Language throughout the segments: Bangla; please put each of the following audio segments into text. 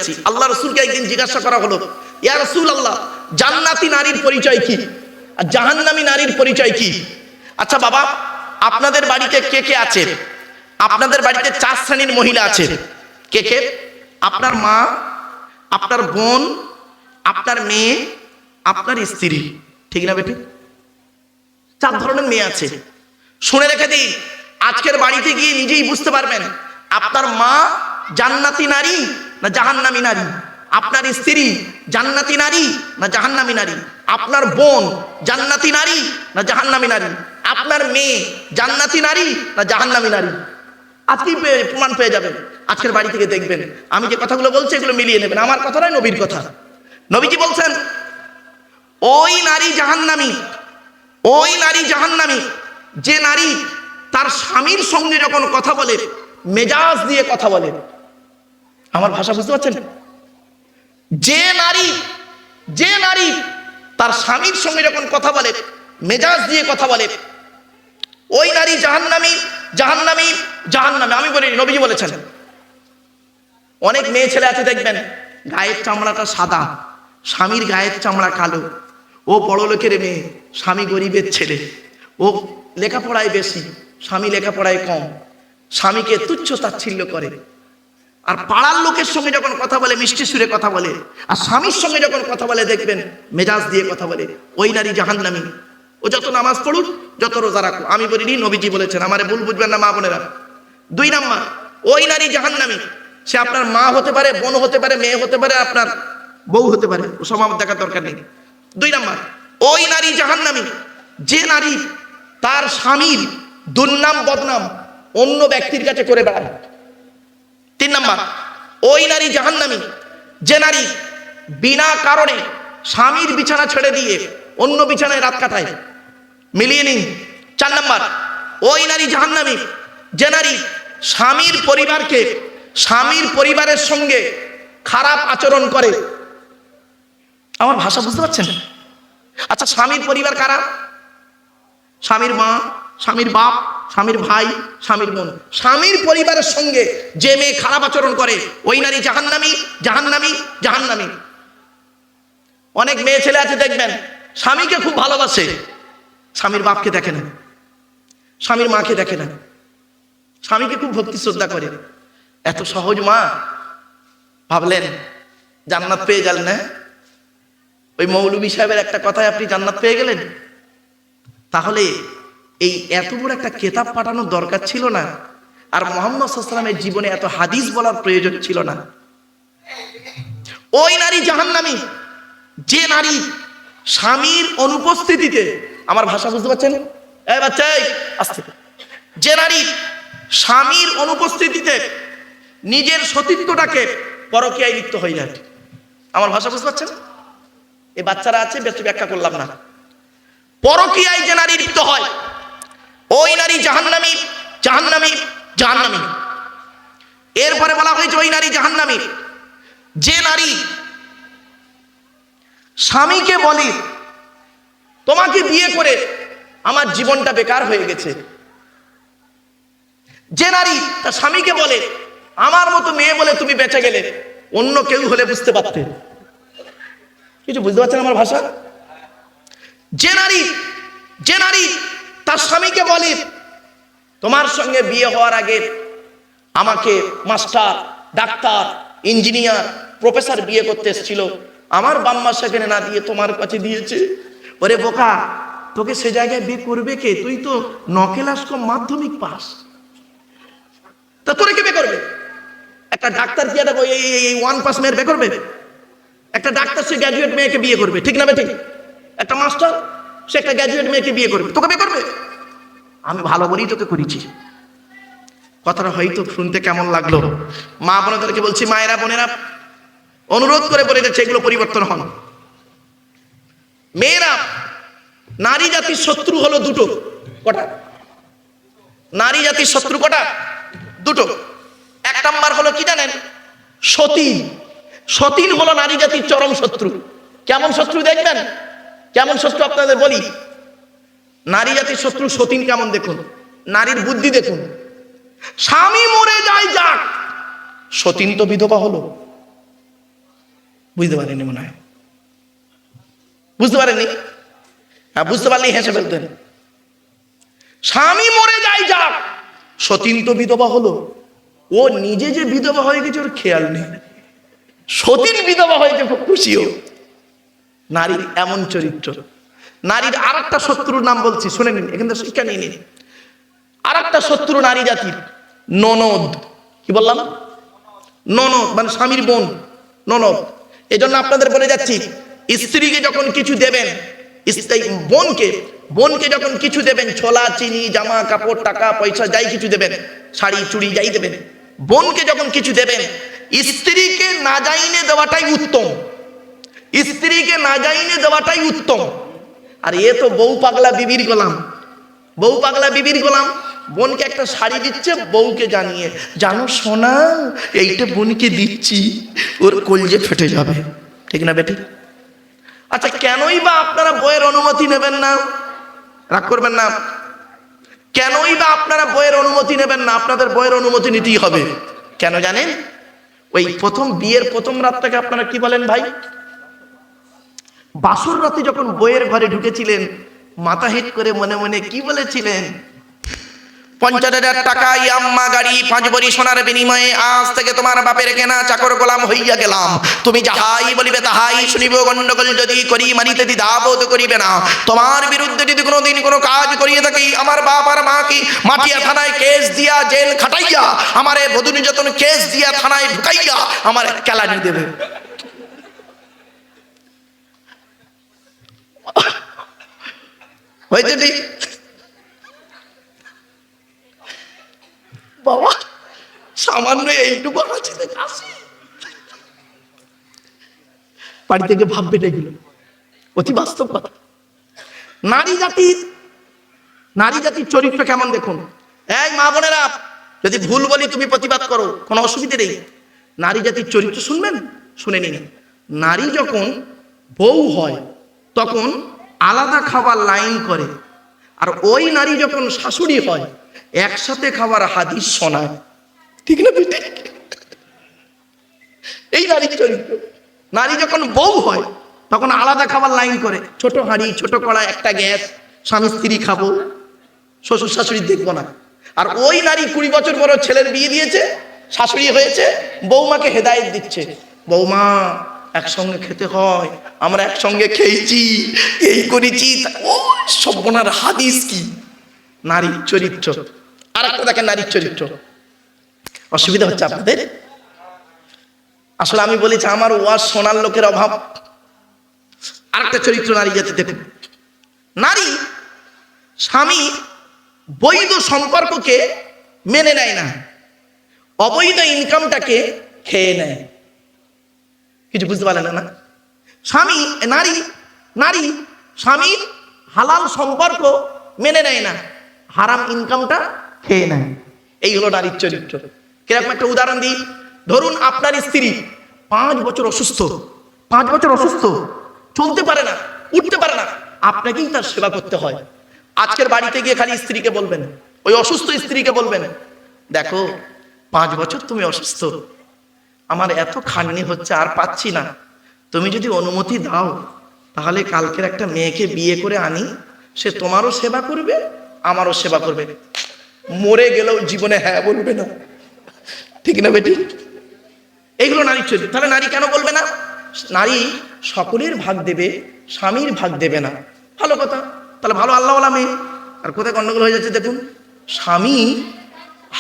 করেছি। আল্লাহ রাসূলকে একদিন জিজ্ঞাসা করা হলো, ইয়া রাসূলুল্লাহ, জান্নাতি নারীর পরিচয় কি আর জাহান্নামী নারীর পরিচয় কি? আচ্ছা বাবা, আপনাদের বাড়িতে কে কে আছে? আপনাদের বাড়িতে 4 শ্রেণীর মহিলা আছে। কে কে? আপনার মা, আপনার বোন, আপনার মেয়ে, আপনার স্ত্রী, ঠিক না বেটি? 4 ধরনের মেয়ে আছে। শুনে রেখে দিই, আজকের বাড়িতে গিয়ে নিজেই বুঝতে পারবেন আপনার মা জান্নাতি নারী না জাহান্নামী নারী, আপনার স্ত্রী জান্নাতি নারী না জাহান্নামী নারী, আপনার বোন জান্নাতি নারী না জাহান্নামী নারী, আপনার মেয়ে জান্নাতি নারী না জাহান্নামী নারী। আজকেই প্রমাণ পেয়ে যাবেন। আজকের বাড়ি থেকে দেখবেন, আমি যে কথাগুলো বলছি এগুলো মিলিয়ে নেবেন। আমার কথা নয়, নবীর কথা। নবীজি বলছেন, ওই নারী জাহান্নামী, ওই নারী জাহান্নামী যে নারী তার স্বামীর সঙ্গে যখন কথা বলে মেজাজ দিয়ে কথা বলে। আমার ভাষা বুঝতে পারছেন? যে নারী তার স্বামীর সঙ্গে যখন কথা বলে মেজাজ দিয়ে কথা বলে, ওই নারী জাহান্নামী, জাহান্নামী, জাহান্নামী। আমি বলি, নবীজি বলেছেন। অনেক মেয়ে ছেলে আছে দেখবেন, গায়ের চামড়াটা সাদা, স্বামীর গায়ের চামড়া কালো। ও বড় লোকের মেয়ে, স্বামী গরিবের ছেলে। ও লেখাপড়ায় বেশি, স্বামী লেখাপড়ায় কম। স্বামীকে তুচ্ছ তাচ্ছিল্য করে। আর পাড়ার লোকের সঙ্গে যখন কথা বলে মিষ্টি সুরে কথা বলে, আর স্বামীর সঙ্গে যখন কথা বলে দেখবেন মেজাজ দিয়ে কথা বলে। ওই নারী জাহান্নামী। ও যত নামাজ পড়ুক, যত রোজা রাখুক। আমি বলিনি, নবীজি বলেছেন। আমারে ভুল বুঝবেন না মা বোনেরা। 2 নাম্বার, ওই নারী জাহান্নামী। সে আপনার মা হতে পারে, বোন হতে পারে, মেয়ে হতে পারে, আপনার বউ হতে পারে। ওসব আমার দেখার দরকার নেই। 2 নাম্বার, ওই নারী জাহান্নামী যে নারী তার স্বামীর দুর্নাম বদনাম অন্য ব্যক্তির কাছে করে বেড়ায়। 3 নাম্বার, ওই নারী জাহান্নামী যে নারী বিনা কারণে স্বামীর বিছানা ছেড়ে দিয়ে অন্য বিছানায় রাত কাটায়। মিলিয়ে নিন। 4 নাম্বার, ওই নারী জাহান্নামী যে নারী স্বামীর পরিবারকে, স্বামীর পরিবারের সঙ্গে খারাপ আচরণ করে। আমার ভাষা বুঝতে পারছেন? আচ্ছা, স্বামীর পরিবার কারা? স্বামীর মা, স্বামীর বাপ, স্বামীর ভাই, স্বামীর বোন। স্বামীর পরিবারের সঙ্গে যে মেয়ে খারাপ আচরণ করে, ওই নারী জাহান্নামী, জাহান্নামী, জাহান্নামী। অনেক মেয়ে ছেলে আছে দেখবেন, স্বামীকে খুব ভালোবাসে, স্বামীর বাপকে দেখে না, স্বামীর মাকে দেখে না, স্বামীকে খুব ভক্তি শ্রদ্ধা করে। এত সহজ মা ভাবলেন জান্নাত পেয়ে গেলেন না? ওই মৌলভী সাহেবের একটা কথায় আপনি জান্নাত পেয়ে গেলেন? তাহলে এই এত বড় একটা কেতাব পাঠানোর দরকার ছিল না, আর মুহাম্মদ সাল্লাল্লাহু আলাইহি ওয়াসাল্লামের জীবনে এত হাদিস বলার প্রয়োজন ছিল না। ওই নারী জাহান্নামী যে নারী স্বামীর অনুপস্থিতিতে, আমার ভাষা বুঝতে পারছেন? এই বাচ্চা, আস্তে। যে নারী স্বামীর অনুপস্থিতিতে নিজের সতীত্বটাকে পরকীয়ায় লিপ্ত হয়ে যায়। আমার ভাষা বুঝতে পারছেন? এই বাচ্চারা আছে, বেশি ব্যাখ্যা করলাম না। পরকীয়ায় যে নারী লিপ্ত হয়, ওই নারী জাহান্নামী, জাহান্নামী, জাহান্নামী। এরপরে বলা হয়েছে ওই নারী জাহান্নামী যে নারী স্বামীকে বলে তোমাকে বিয়ে করে আমার জীবনটা বেকার হয়ে গেছে। যে নারী তার স্বামীকে বলে আমার মতো মেয়ে বলে তুমি বেঁচে গেলে, অন্য কেউ হলে বুঝতে পারতে। কিছু বুঝতে পারছেন আমার ভাষা? যে নারী তার স্বামীকে বলে তোমার সঙ্গে বিয়ে হওয়ার আগে আমাকে মাস্টার, ডাক্তার, ইঞ্জিনিয়ার, প্রফেসর বিয়ে করতে এসেছিল, আমার বাম্মা সেখানে না দিয়ে তোমার কাছে দিয়েছে। ওরে বোকা, তোকে সে জায়গায় বিয়ে করবে কে? তুই তো 9 ক্লাস কম মাধ্যমিক পাস, তা তোরে কে বিয়ে করবে? একটা ডাক্তার কি এটা 1 পাস মেয়ের বিয়ে করবে? একটা ডাক্তার সে গ্র্যাজুয়েট মেয়েকে বিয়ে করবে, ঠিক না ঠিক? একটা মাস্টার সে একটা গ্র্যাজুয়েট মেয়েকে বিয়ে করবে, তোকে বিয়ে করবে? আমি ভালো বলেই তোকে করেছি। কথাটা হয়তো শুনতে কেমন লাগলো, মা বোনেদেরকে বলছি, মায়েরা বোনেরা অনুরোধ করে বলে যাচ্ছে এগুলো পরিবর্তন হন। মেয়েরা, নারী জাতির শত্রু হলো 2টো। কটা? নারী জাতির শত্রু কটা? 2টো। 1 নাম্বার হলো কি জানেন? সতীন। সতীন হলো নারী জাতির চরম শত্রু। কেমন শত্রু দেখবেন? কেমন শত্রু আপনাদের বলি। নারী জাতির শত্রু সতীন কেমন দেখুন, নারীর বুদ্ধি দেখুন। স্বামী মরে যায় যাক, সতীন তো বিধবা হলো, বুঝতে পারেনি মনে হয়, বুঝতে পারেনি? হ্যাঁ, বুঝতে পারলেই হেসে ফেলতেন। স্বামী মরে যায়, যাক, সতীন তো বিধবা হলো, ও নিজে যে বিধবা হয়ে গেছে ওর খেয়াল নেই, সতীন বিধবা হয়েছে খুব খুশিও। নারীর এমন চরিত্র। নারীর আর একটা শত্রুর নাম বলছি, শুনে নিন, এখান থেকে শিক্ষা নিয়ে নিন। আর একটা শত্রু নারী জাতির, ননদ। কি বললাম? ননদ মানে স্বামীর বোন, ননদ। এই জন্য আপনাদের বলে যাচ্ছি, স্ত্রীকে যখন কিছু দেবেন, বোনকে যখন কিছু দেবেন, ছোলা, চিনি, জামা কাপড়, টাকা পয়সা, যাই কিছু দেবেন, শাড়ি চুড়ি যাই দেবেন, বোনকে যখন কিছু দেবেন, স্ত্রীকে না জাইনে দেওয়াটাই উত্তম। স্ত্রীকে না জাইনে দেওয়াটাই উত্তম। আর এ তো বউ পাগলা বিবির গোলাম, বউ পাগলা বিবির গোলাম। বোনকে একটা শাড়ি দিচ্ছে, বউকে জানিয়ে, জানো সোনা, এইটা বোনকে দিচ্ছি, ওর কলজে ফেটে যাবে। ঠিক না বেটি? আচ্ছা, কেনই বা আপনারা বইয়ের অনুমতি নেবেন না? রাগ করবেন না। কেনই বা আপনারা বইয়ের অনুমতি নেবেন না? আপনাদের বইয়ের অনুমতি নিতেই হবে। কেন জানেন? ওই প্রথম বিয়ের প্রথম রাতটাকে আপনারা কি বলেন ভাই? বাসর রাতে যখন বইয়ের ঘরে ঢুকেছিলেন, মাথা হেট করে মনে মনে কি বলেছিলেন? 50,000 টাকা ইয়াম্মা গাড়ি, 5 ভরি সোনার বিনিময়ে আজ থেকে তোমার বাপের কেনা চাকর গোলাম হইয়া গেলাম। তুমি যাহাই বলিবে তাহাই শুনিব, গন্ডগোল যদি করি মানিতে দ্বিধাবোধ করিবে না। তোমার বিরুদ্ধে যদি কোনোদিন কোনো কাজ করিয়ে থাকি, আমার বাপ আর মা কি মাটিয়া থানায় কেস দিয়া, জেল খাটাইয়া, আমারে বধূ নির্যাতন কেস দিয়া থানায় ঢুকাইয়া আমার কেলানি দেবে। হয়েছে ঠিক? বাবা, সামান্য এইটুকু আছে, বাড়ি থেকে ভাববে এগুলো অতি বাস্তব কথা। নারী জাতির চরিত্র কেমন দেখুন। এই মা বোনেরা, যদি ভুল বলি তুমি প্রতিবাদ করো, কোনো অসুবিধা নেই। নারী জাতির চরিত্র শুনবেন, শুনে নিন। নারী যখন বউ হয় তখন আলাদা খাবার লাইন করে, আর ওই নারী যখন শাশুড়ি হয় একসাথে খাবার হাদিস শোনায়। ঠিক না বেটি? এই নারীর চরিত্র। নারী যখন বউ হয় তখন আলাদা খাবার লাইন করে, ছোট হাঁড়ি, ছোট কড়া, একটা গ্যাস, স্বামী স্ত্রী খাবো, শ্বশুর শাশুড়ি দেখবো না। আর ওই নারী 20 বছর বড় ছেলের বিয়ে দিয়েছে, শাশুড়ি হয়েছে, বৌমাকে হেদায়েত দিচ্ছে, বৌমা একসঙ্গে খেতে হয়, আমরা একসঙ্গে খেয়েছি, এই করেছি। ও সব্বনার হাদিস কি? নারীর চরিত্র। আর একটা দেখেন নারীর চরিত্র। অসুবিধা হচ্ছে আপনাদের? আসলে আমি বলেছি আমার ওয়াজ শোনার লোকের অভাব। আর একটা চরিত্র নারী জাতি দেখুন। নারী স্বামী বৈধ সম্পর্ককে মেনে নেয় না, অবৈধ ইনকামটাকে খেয়ে নেয়। কিছু বুঝতে পারলেন না? নারী স্বামী হালাল সম্পর্ক মেনে নেয় না, হারাম ইনকামটা খেয়ে নেয়। এই হলো নারীর চরিত্র। কিরকম একটা উদাহরণ দিই। ধরুন আপনার স্ত্রী 5 বছর অসুস্থ, 5 বছর অসুস্থ, চলতে পারে না, উঠতে পারে না, আপনাকেই তার সেবা করতে হয়। আজকের বাড়িতে গিয়ে খালি স্ত্রীকে বলবেন, ওই অসুস্থ স্ত্রীকে বলবেন, দেখো 5 বছর তুমি অসুস্থ, আমার এত খাটনি হচ্ছে, আর পাচ্ছি না, তুমি যদি অনুমতি দাও তাহলে কালকের একটা মেয়েকে বিয়ে করে আনি, সে তোমারও সেবা করবে আমারও সেবা করবে। মরে গেলেও জীবনে হ্যাঁ বলবে না। ঠিক না বেটি? এইগুলো নারীর চরিত্র। তাহলে নারী কেন বলবে না? নারী সকলের ভাগ দেবে, স্বামীর ভাগ দেবে না। ভালো কথা, তাহলে ভালো আল্লাহওয়ালা মেয়ে। আর কোথায় গন্ডগোল হয়ে যাচ্ছে দেখুন। স্বামী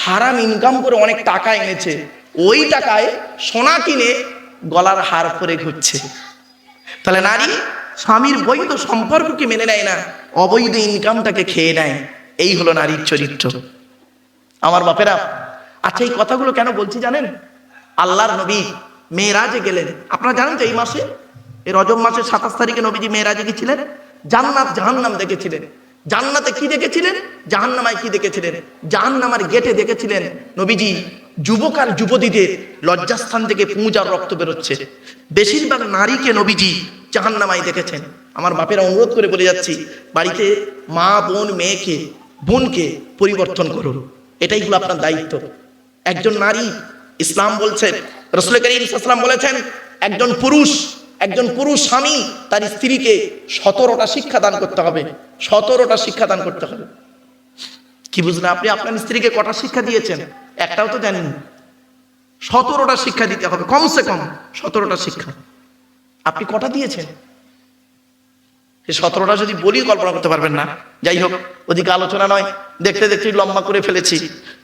হারাম ইনকাম করে অনেক টাকা এনেছে, ওই টাকায় সোনা কিনে গলার হার পরে ঘুরছে। তাহলে নারী স্বামীর বৈধ সম্পর্ককে মেনে নেয় না, অবৈধ ইনকামটাকে খেয়ে নেয়। এই হলো নারীর চরিত্র। আমার বাপেরা, আচ্ছা এই কথাগুলো কেন বলছি জানেন? আল্লাহর নবী মেরাজে গেলেন। আপনারা জানেন তো এই মাসে, এই রজব মাসের 27 তারিখে নবীজি মেরাজে গেছিলেন। জান্নাত জাহান্নাম দেখেছিলেন। জান্নাতে কি দেখেছিলেন, জাহান্নামায় কি দেখেছিলেন? জাহান্নামার গেটে দেখেছিলেন নবীজি যুবক আর যুবতীদের লজ্জাস্থান থেকে পুঁজ আর রক্ত বেরোচ্ছে। বেশিরভাগ নারীকে নবীজি জাহান্নামায় দেখেছেন। আমার বাপেরা অনুরোধ করে বলে যাচ্ছি, বাড়িতে মা বোন মেয়েকে বোনকে পরিবর্তন করুন, এটাই হলো আপনার দায়িত্ব। একজন নারী, ইসলাম বলছেন, রাসূল করিম সাল্লাল্লাহু আলাইহি ওয়াসাল্লাম বলেছেন, একজন পুরুষ স্বামী তার স্ত্রীকে 17টা শিক্ষা দান করতে হবে। 17টা শিক্ষা দান করতে হবে। কি বুঝলেন আপনি? আপনার স্ত্রীকে কটা শিক্ষা দিয়েছেন? একটাও তো জানেন। 17টা শিক্ষা দিতে হবে, কমসে কম 17টা শিক্ষা। আপনি কটা দিয়েছেন? এই 17টা যদি বলি কল্পনা করতে পারবেন না। যাই হোক, ওদিকে আলোচনা নয়, দেখতে দেখতে লম্বা করে ফেলেছি।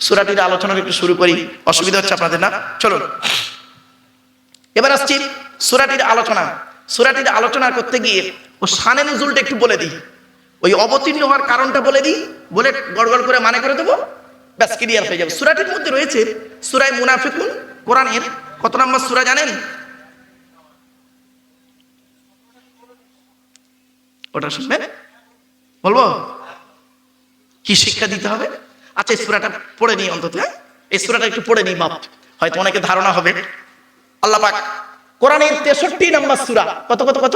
সূরাটির আলোচনা একটু শুরু করি, অসুবিধা হচ্ছে আপনাদের না? চলুন এবার আসছি সূরাটির আলোচনা। সূরাটির আলোচনা করতে গিয়ে ও শানে নুজুলটা একটু বলে দিই, ওই অবতীর্ণ হওয়ার কারণটা বলে দিই, বলে গড়গড় করে মানে করে দেবো, ব্যাস ক্লিয়ার হয়ে যাবে। সূরাটির মধ্যে রয়েছে সূরা মুনাফিকুন। কোরআনের কত নম্বর সূরা জানেন? ওটা শুনবেন, বলবো কি শিক্ষা দিতে হবে। আচ্ছা এই সূরাটা পড়ে নিই অন্তত, এই সূরাটা একটু পড়ে নিই, বাপ হয়তো অনেকে ধারণা হবে। আল্লাহ পাক কোরআনের 63 নম্বর সূরা, কত কত কত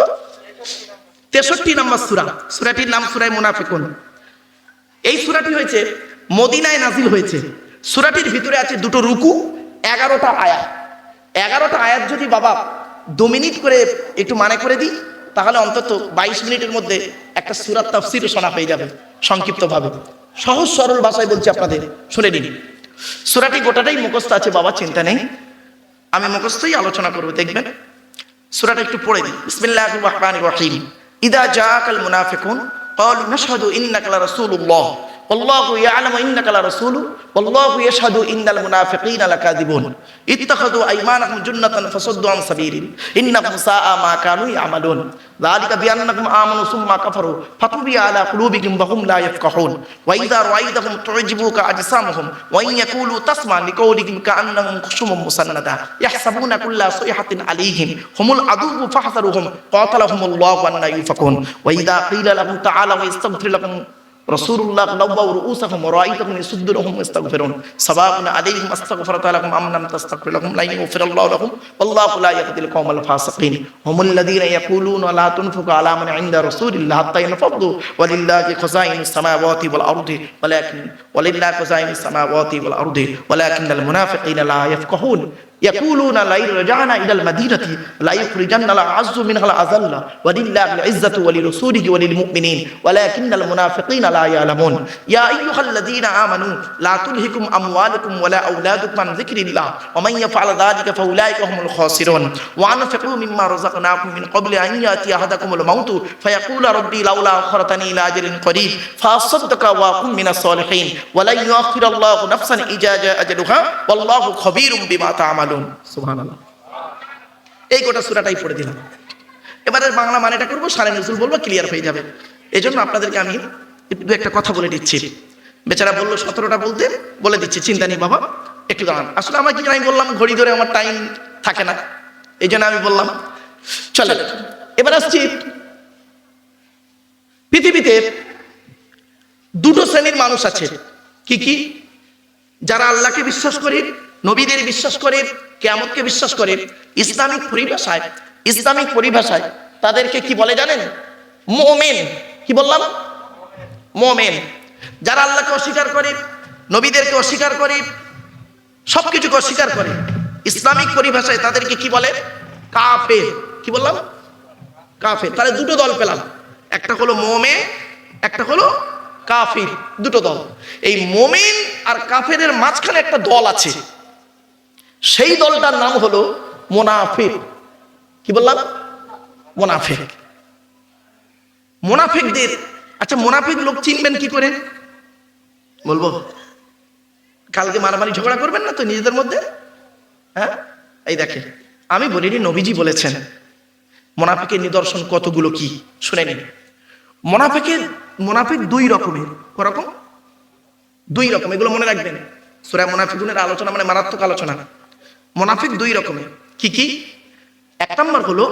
63 নম্বর সূরা। সূরাটির নাম সূরা মুনাফিকুন। এই সূরাটি হয়েছে মদিনায় নাজিল হয়েছে। সূরাটির ভিতরে আছে দুটো রুকু, 11টা আয়াত। 11টা আয়াত যদি বাবা 2 মিনিট করে একটু মানে করে দিই, তাহলে অন্তত 22 মিনিটের মধ্যে একটা সূরার তাফসীর শোনা হয়ে যাবে সংক্ষিপ্তভাবে। সহজ সরল ভাষায় বলছি আপনাদের, শুনে নিন। সূরাটি গোটাটাই মুখস্থ আছে বাবা, চিন্তা নেই, আমি মুখস্থই আলোচনা করব, দেখবেন। সূরাটা একটু পড়ে দিই। বিসমিল্লাহির রাহমানির রহিম। ইদা জাআকাল মুনাফিকুন ক্বালু নাশহাদু ইন্নাকা লারাসূলুল্লাহ ওয়াল্লাহু ইয়ালামু ইন্নাকা লারাসূলু ওয়াল্লাহু ইয়াশহাদু ইন্নাল মুনাফিকিনা লাকাযিবুন ইত্তাখাযু আইমানাহুম জুন্নাতান ফাসাদ্দু আন সাবিলিল ইন্নাহুম সাআ মা কানু ইয়ামালুন যালিকা বিআন্নাহুম আমানু সুম্মা কাফারু ফাতুবিয়া আলা কুলুবিহিম ওয়া হুম লা ইয়াফকাহুন ওয়া ইযা রাআইতাহুম তু'জিবুকা আজসামুহুম ওয়া ইন ইয়াকুলু তাসমা লিকাউলিহিম কাআন্নাহুম খুশুমুম মুসান্নাদা ইয়াহসাবুনা কুল্লা সাইহাতিন আলাইহিম হুমুল আদুউ ফাহযারুহুম ক্বাতালাহুমুল্লাহু আন্না ইউফাকুন ওয়া ইযা ক্বিলা লাহুম তাআলা ওয়া ইস্তাগফির লাকুম রাসূলুল্লাহ লাওয়াউ রুউসাহুম ওয়া রাআইতাহুম ইয়াসুদ্দুনহুম ইস্তাগফিরুন সাওয়াউন আলাইহিম আস্তাগফারতা লাকুম আম লাম তাস্তাগফির লাহুম লা ইয়াগফিরুল্লাহু লাহুম ওয়াল্লাহু লা ইয়াহদিল কওমাল ফাসিকিন হুমুল লাযীনা ইয়াকুলুনা লা তুনফিকু আলা মান ইনদা রাসূলিল্লাহ হাত্তা ইয়ানফাদু ওয়ালিল্লাহি খাযাইনুস সামাওয়াতি ওয়াল আরদি ওয়ালিল্লাহি খাযাইনুস সামাওয়াতি ওয়াল আরদি ওয়ালাকিন্নাল মুনাফিকিনা লা ইয়াফকাহুন يقولون لا رجعنا إلى المدينة لا يخرجن الأعز منها الأذل ولله العزة ولرسوله وللمؤمنين ولكن المنافقين لا يعلمون يا أيها الذين آمنوا لا تلهكم أموالكم ولا أولادكم عن ذكر الله ومن يفعل ذلك فأولئك هم الخاسرون وأنفقوا مما رزقناكم من قبل أن يأتي أحدكم الموت فيقول ربي لولا أخرتني إلى أجل قريب فأصدق وأكن من الصالحين ولن يؤخر الله نفسا إذا جاء أجلها والله خبير بما تعملون। সুবহানাল্লাহ। এই গোটা সূরাটাই পড়ে দিলাম। এবারে বাংলা মানেটা করব, শানে নুজুল বলবো, ক্লিয়ার হয়ে যাবে। এজন্য আপনাদেরকে আমি একটু একটা কথা বলে দিচ্ছি। বেচারা বললো 17টা বলতে, বলে দিচ্ছি, চিন্তা নেই বাবা, একটু দাঁড়ান। আসলে আমার কি আমি বললাম ঘড়ি ধরে আমার টাইম থাকে না, এই জন্য আমি বললাম। চলে এবার আসছি, পৃথিবীতে দুটো শ্রেণীর মানুষ আছে। কি কি? যারা আল্লাহকে বিশ্বাস করে, নবীদের বিশ্বাস করে, কিয়ামতকে বিশ্বাস করে। ইসলামিক পরিভাষায় তাদেরকে কি বলে জানেন? মুমিন। কি বললাম? মুমিন। যারা আল্লাহকে অস্বীকার করে, নবীদেরকে অস্বীকার করে, সবকিছুকে অস্বীকার করে, ইসলামিক পরিভাষায় তাদেরকে কি বলে? কাফের। কি বললাম? কাফের। তাহলে দুটো দল পেলাম, একটা হলো মুমিন, একটা হলো কাফির, দুটো দল। এই মুমিন আর কাফেরের মাঝখানে একটা দল আছে, সেই দলটার নাম হলো মুনাফিক। কি বললাম? মুনাফিক। মুনাফিকদের, আচ্ছা মুনাফিক লোক চিনবেন কি করে বলবো? কালকে মারামারি ঝগড়া করবেন না তো নিজেদের মধ্যে? হ্যাঁ, এই দেখেন, আমি বলিনি, নবীজি বলেছেন মুনাফিকের নিদর্শন কতগুলো কি, শুনে নিন। মুনাফিক 2 রকমের। করকম? 2 রকম, এগুলো মনে রাখবেন। সূরা মুনাফিকুনের আলোচনা মানে মারাত্মক আলোচনা। মুনাফিক 2 রকমের। কি কি? 1 নম্বর হলো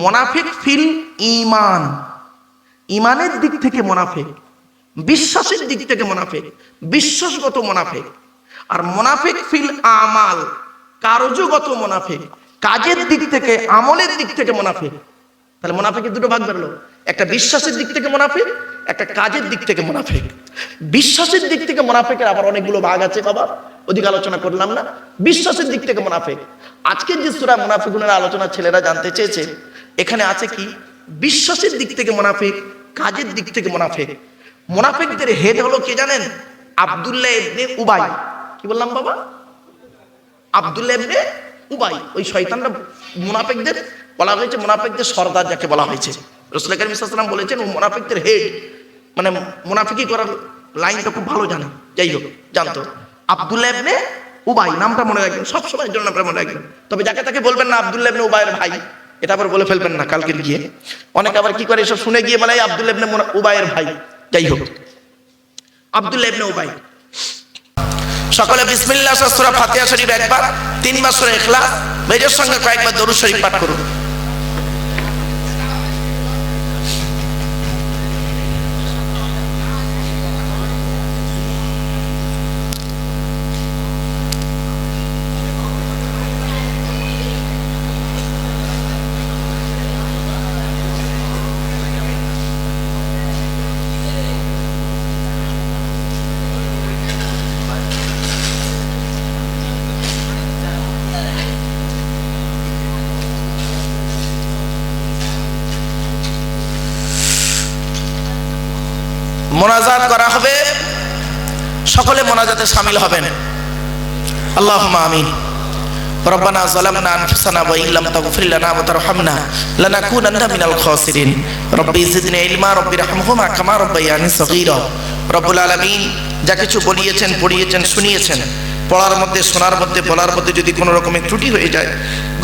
মুনাফিক ফিল ঈমান, ঈমানের দিক থেকে মুনাফিক, বিশ্বাসের দিক থেকে মুনাফিক, বিশ্বাসগত মুনাফিক। আর মুনাফিক ফিল আমাল, কার্যগত মুনাফিক, কাজের দিক থেকে, আমলের দিক থেকে মুনাফিক। তাহলে মুনাফিকের দুটো ভাগ বেরলো, একটা বিশ্বাসের দিক থেকে মুনাফিক, একটা কাজের দিক থেকে মুনাফিক। বিশ্বাসের দিক থেকে মুনাফিকের আবার অনেকগুলো ভাগ আছে বাবা, অধিক আলোচনা করলাম না। বিশ্বাসের দিক থেকে মুনাফিক, আজকের যে সূরা মুনাফিকুনের আলোচনা ছেলেরা জানতে চেয়েছে, এখানে আছে কি বিশ্বাসের দিক থেকে মুনাফিক, কাজের দিক থেকে মুনাফিক। মুনাফিকদের হেড হলো কে জানেন? আব্দুল্লাহ ইবনে উবাই। কি বললাম বাবা? আব্দুল্লাহ ইবনে উবাই। ওই শয়তানরা মুনাফিকদের বলা হয়েছে, মুনাফিকদের সর্দার যাকে বলা হয়েছে। রাসূল কারীম সাল্লাল্লাহু আলাইহি ওয়াসাল্লাম বলেছেন ও মুনাফিকদের হেড, মানে মুনাফিকি করার লাইনটা খুব ভালো জানে। যাই হোক, জানতো আব্দুল্লাহ ইবনে উবাই নামটা মনে রাখবেন, সব সময়ের জন্য আপনারা মনে রাখবেন। তবে যাকে তাকে বলবেন না আব্দুল্লাহ ইবনে উবাইয়ের ভাই, এটা আবার বলে ফেলবেন না কালকে গিয়ে। অনেকে আবার কি করে এসব শুনে গিয়ে বলে আব্দুল্লাহ ইবনে উবাইয়ের ভাই। যাই হোক, আব্দুল্লাহ ইবনে উবাই। সকলে বিসমিল্লাহ সূরা ফাতিহা শরীফ একবার, 3 বার সূরা ইখলাস, মেজর সঙ্গে কয়েকবার দরুদ শরীফ পাঠ করুন। মোনাজাত করা হবে, সকলে মোনাজাতে শামিল হবেন। আল্লাহুম্মা আমিন। রব্বানা যালামনা আনফুসানা ওয়া ইল্লাম তাগফির লানা ওয়া তারহামনা লানাকুনান্না মিনাল খাসিরিন। রব্বি জিদনি ইলমা রব্বিরহামহুমা কামা রাব্বায়ানি সগীরা। রব্বুল আলামিন যা কিছু বলিয়েছেন, পড়িয়েছেন, শুনিয়েছেন, পড়ার মধ্যে, শোনার মধ্যে, বলার মধ্যে যদি কোনো রকমের ত্রুটি হয়ে যায়,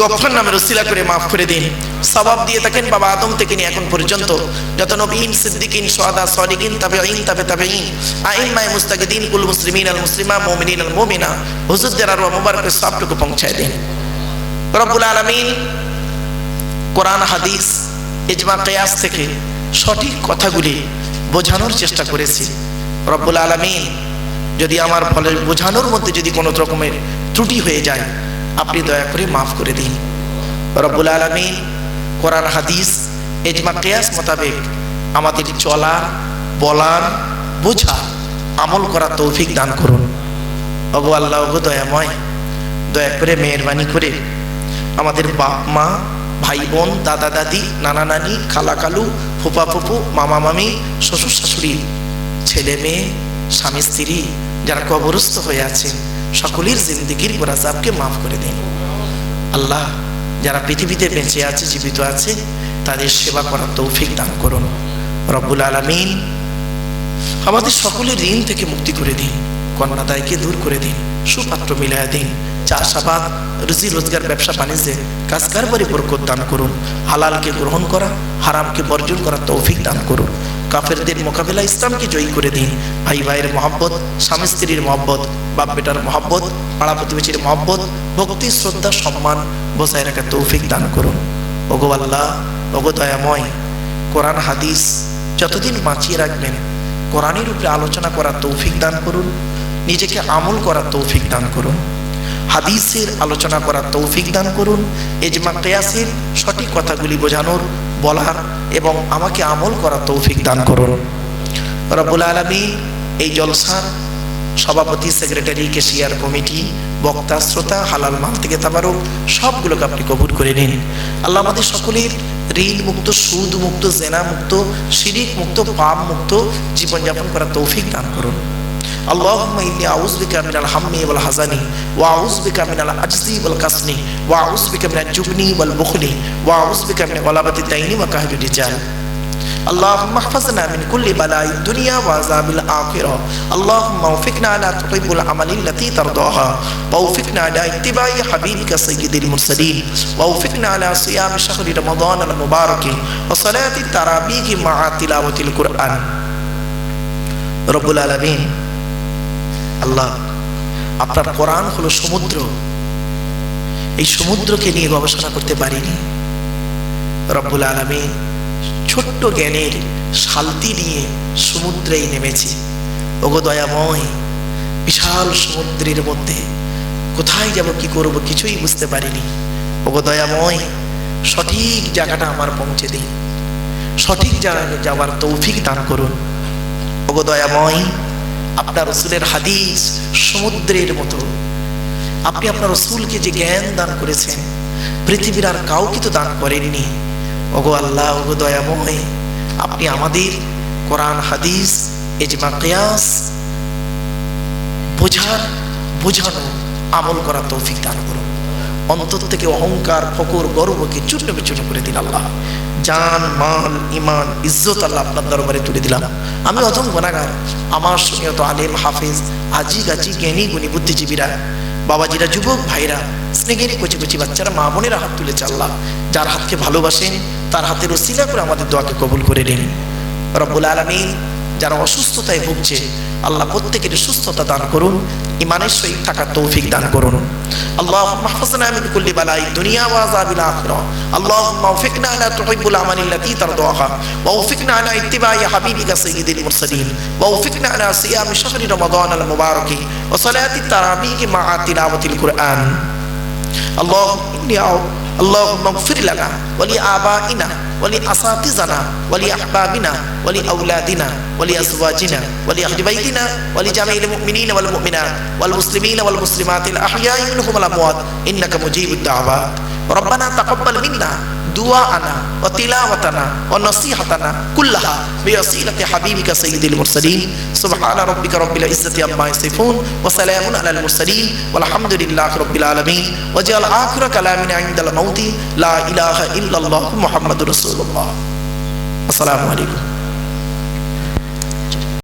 গফফার নামের ওসিলা করে মাফ করে দিন। সওয়াব দিয়ে থাকেন বাবা আদম থেকে নিয়ে এখন পর্যন্ত যত নবীন, সিদ্দিকিন, শুহাদা, সালিহিন, তাবেঈন, তাবেঈন, আইম্মায়ে মুস্তাকিদিন, কুল মুসলিমিন আল মুসলিমা, মুমিনিন আল মুমিনা, হুজুরদের আরওয়াহ মুবারকের সবটুকু পৌঁছায় দিন। রব্বুল আলামিন কোরআন, হাদিস, ইজমা, কিয়াস থেকে সঠিক কথাগুলি বোঝানোর চেষ্টা করেছি। রব্বুল আলামিন যদি আমার ফলে বোঝানোর মধ্যে যদি কোনো রকমের ত্রুটি হয়ে যায়, আপনি দয়া করে মাফ করে দিন। রব্বুল আলামিন কোরআন, হাদিস, ইজমা, কিয়াস মোতাবেক আমাদের চলার, বলার, বোঝা, আমল করার তৌফিক দান করুন। ওগো আল্লাহ, ওগো দয়াময়, দয়া করে মেহেরবানি করে আমাদের বাপ মা, ভাই বোন, দাদা দাদি, নানা নানি, খালা খালু, ফুপা ফুপু, মামা মামি, শ্বশুর শাশুড়ি, ছেলে মেয়ে, স্বামী স্ত্রী যারা কবরস্থ হয়ে আছে, সকলের জিন্দেগির গুনাহকে মাফ করে দিন। আল্লাহ, যারা পৃথিবীতে বেঁচে আছে, জীবিত আছে, তাদের সেবা করার তৌফিক দান করুন। রব্বুল আলামিন আমাদের সকলের ঋণ থেকে মুক্তি করে দিন, কন্যাদায়কে দূর করে দিন, সুপাত্র মিলায়া দিন, চাষাবাদ, রুজি রোজগার, ব্যবসা বাণিজ্যে কাজ কারবারে বরকত দান করুন। হালালকে গ্রহণ করা, হারামকে বর্জন করার তৌফিক দান করুন। কাফেরদের মোকাবেলা ইসলামকে জয়ী করে দিন। ভাই ভাইয়ের মহব্বত, স্বামী স্ত্রীর মহব্বত, বাপ বেটার মহব্বত, পাড়া প্রতিবেশীর মহব্বত, ভক্তি, শ্রদ্ধা, সম্মান বজায় রাখার তৌফিক দান করুন। ওগো আল্লাহ, ওগো দয়াময়, কোরআন হাদিস যতদিন বাঁচিয়ে রাখবেন, কোরআনের উপরে আলোচনা করার তৌফিক দান করুন। নিজেকে আমল করার তৌফিক দান করুন। হাদিসের আলোচনা করার তৌফিক দান করুন। ইজমা, কিয়াসের সঠিক কথাগুলি বোঝানোর, বলার এবং আমাকে আমল করার তৌফিক দান করুন। রব্বুল আলামিন এই জলসার সভাপতি, সেক্রেটারি, কেশিয়ার কমিটি, বক্তা, শ্রোতা, হালাল মাল থেকে তাবারক সবগুলোকে আপনি কবুল করে নিন। আল্লাহ আমাদের সকলের ঋণ মুক্ত, সুদ মুক্ত, জেনা মুক্ত, শিরিক মুক্ত, পাপ মুক্ত জীবনযাপন করার তৌফিক দান করুন। আল্লাহুম্মা ইন্নী আউযু বিকা মিনাল হাম্মি ওয়াল হাযানি ওয়া আউযু বিকা মিনাল আজজি ওয়াল কাসনি ওয়া আউযু বিকা মিনাল জুবনি ওয়াল বুখলি ওয়া আউযু বিকা মিন গলাবাতি দাইনি ওয়া কাহরির রিজাল। আল্লাহুম্মা ইহফাযনা মিন কুল্লি বালাইদ দুনিয়া ওয়া আযাবিল আখিরাহ। আল্লাহুম্মা ওয়াফিকনা আলা তুহিব্বুল আমালি আল্লাতী তারদাহা ওয়া ওয়াফিকনা আলা ইত্তিবাই হাবিবিকা সাইয়্যিদিল মুরসালিন ওয়া ওয়াফিকনা আলা সিয়ামি শাহরি রমাদান আল মুবারাক ওয়া সালাতি তারাবিহ মা'a তিলাওয়াতিল কুরআন। রব্বুল আলামিন আল্লাহ, আপনার কোরআন হলো সমুদ্র, এই সমুদ্রকে নিয়ে গবেষণা করতে পারিনি। রব্বুল আলামিন ছোট্ট জ্ঞানের শালতি নিয়ে সমুদ্রেই নেমেছি। ওগো দয়াময়, বিশাল সমুদ্রের মধ্যে কোথায় যাব, কি করব, কিছুই বুঝতে পারিনি। ওগো দয়াময়, সঠিক জায়গাটা আমার পৌঁছে দিন, সঠিক জায়গায় যাওয়ার তৌফিক দান করুন। ওগো দয়াময়, আপনার রাসূলের হাদিস সমুদ্রের মতো, আপনি আপনার রাসূলকে যে জ্ঞান দান করেছেন, পৃথিবীর আর কাউকে তো দান করেননি। ওগো আল্লাহ, ওগো দয়াময়, আপনি আমাদের কোরআন, হাদিস, ইজমা, কিয়াস বোঝার, বোঝানো, আমল করার তৌফিক দান করুন। অন্তর থেকে অহংকার, ফকর, গর্বকে চূর্ণ বিচূর্ণ করে দিন আল্লাহ। জান, মাল, ইমান, ইজ্জত আল্লাহ আপনার দরবারে তুলে দিলাম। আমি অধম গুনাহগার, আমার সঙ্গে তো আলেম, হাফেজ, আজি গাছি, জ্ঞানী গুণী, বুদ্ধিজীবীরা, বাবাজিরা, যুবক ভাইরা, স্নেহের কচি কচি বাচ্চারা, মা বোনেরা হাত তুলেছে আল্লাহ। যার হাতকে ভালোবাসেন তার হাতের ওসিলা করে আমাদের দোয়াকে কবুল করে নিন রব্বুল আলামিন। যারা অসুস্থতায় ভুগছে আল্লাহ প্রত্যেকের সুস্থতা দান করুন, ইমানের সহিত থাকার তৌফিক দান করুন। আল্লাহুম্মা হফিজনা মিন কুল্লি বালাই দুনিয়া ওয়া আযাবিল আখিরাহ। আল্লাহুম্মা ওয়াফিকনা আলা তুহিব্বুল আমালি আল্লাতী তারদাহা ওয়া ওয়াফিকনা আলা ইত্তিবাই হাবিবিকা সাইয়্যিদিল মুরসালিন ওয়া ওয়াফিকনা আলা সিয়ামি শাহরি রমাদান আল মুবারাক ওয়া সালাতি তারাবিহ মা'a তিলাওয়াতিল কুরআন। اللهم اغفر لنا ولآبائنا ولأساتذتنا ولأحبابنا ولأولادنا ولأزواجنا ولأهل بيتنا ولجميع المؤمنين والمؤمنات والمسلمين والمسلمات الأحياء منهم والأموات إنك مجيب الدعوات. ربنا تقبل منا دعاءنا وتلاوتنا ونصيحتنا كلها بوسيلة حبيبك سيد المرسلين. سبحان ربك رب العزة عما يصفون وسلام على المرسلين والحمد لله رب العالمين. وجعل آخر كلامنا عند الموت لا إله إلا الله محمد رسول الله. السلام عليكم.